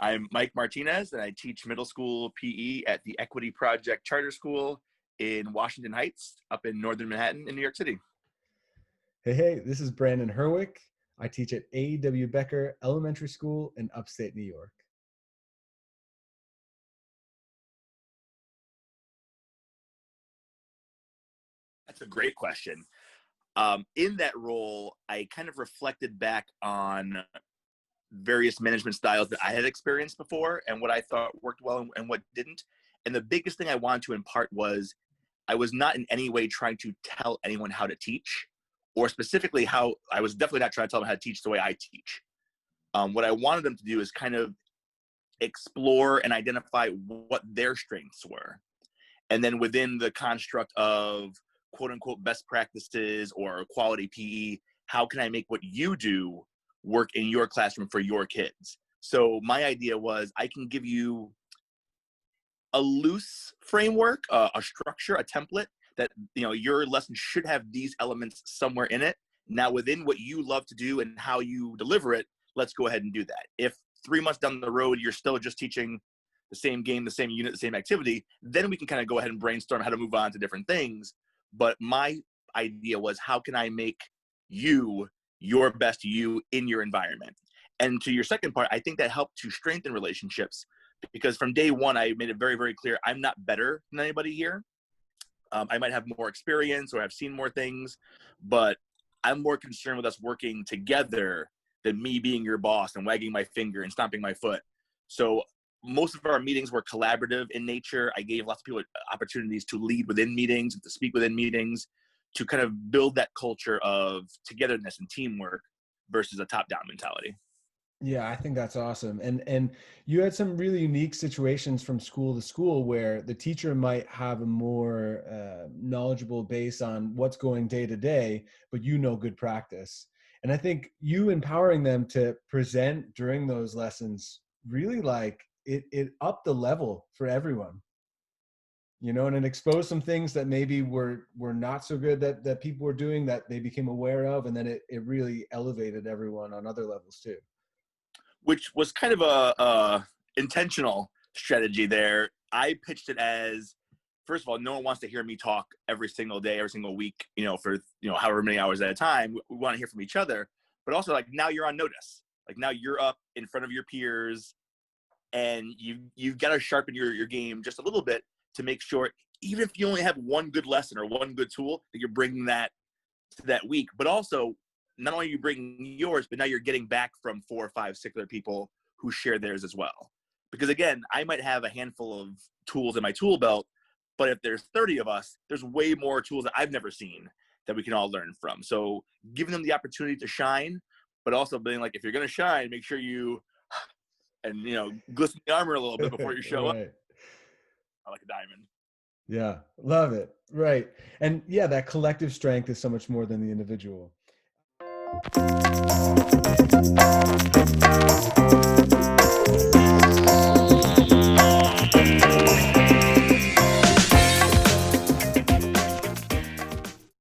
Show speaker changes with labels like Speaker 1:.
Speaker 1: I'm Mike Martinez, and I teach middle school PE at the Equity Project Charter School in Washington Heights, up in northern Manhattan in New York City.
Speaker 2: Hey, this is Brandon Herwick. I teach at A.W. Becker Elementary School in upstate New York.
Speaker 1: That's a great question. In that role, I kind of reflected back on various management styles that I had experienced before and what I thought worked well and what didn't. And the biggest thing I wanted to impart was I was not in any way trying to tell anyone how to teach, or specifically how I was definitely not trying to tell them how to teach the way I teach. What I wanted them to do is kind of explore and identify what their strengths were. And then within the construct of quote unquote best practices or quality PE, how can I make what you do work in your classroom for your kids? So my idea was I can give you a loose framework, a structure, a template that, your lesson should have these elements somewhere in it. Now, within what you love to do and how you deliver it, let's go ahead and do that. If 3 months down the road, you're still just teaching the same game, the same unit, the same activity, then we can kind of go ahead and brainstorm how to move on to different things. But my idea was, how can I make you your best you in your environment? And to your second part, I think that helped to strengthen relationships, because from day one, I made it very, very clear, I'm not better than anybody here. I might have more experience or I've seen more things, but I'm more concerned with us working together than me being your boss and wagging my finger and stomping my foot. So most of our meetings were collaborative in nature. I gave lots of people opportunities to lead within meetings and to speak within meetings, to kind of build that culture of togetherness and teamwork versus a top-down mentality.
Speaker 2: Yeah, I think that's awesome. And you had some really unique situations from school to school where the teacher might have a more knowledgeable base on what's going day to day, but good practice. And I think you empowering them to present during those lessons really it upped the level for everyone. And it exposed some things that maybe were not so good that people were doing, that they became aware of, and then it really elevated everyone on other levels too.
Speaker 1: Which was kind of a intentional strategy there. I pitched it as, first of all, no one wants to hear me talk every single day, every single week, for however many hours at a time. We want to hear from each other, but also now you're on notice. Now you're up in front of your peers, and you've got to sharpen your game just a little bit to make sure, even if you only have one good lesson or one good tool, that you're bringing that to that week. But also, not only are you bringing yours, but now you're getting back from 4 or 5, 6 other people who share theirs as well. Because again, I might have a handful of tools in my tool belt, but if there's 30 of us, there's way more tools that I've never seen that we can all learn from. So giving them the opportunity to shine, but also being like, if you're going to shine, make sure you, and glisten the armor a little bit before you show up. I like a diamond.
Speaker 2: Yeah, love it. Right. And yeah, that collective strength is so much more than the individual.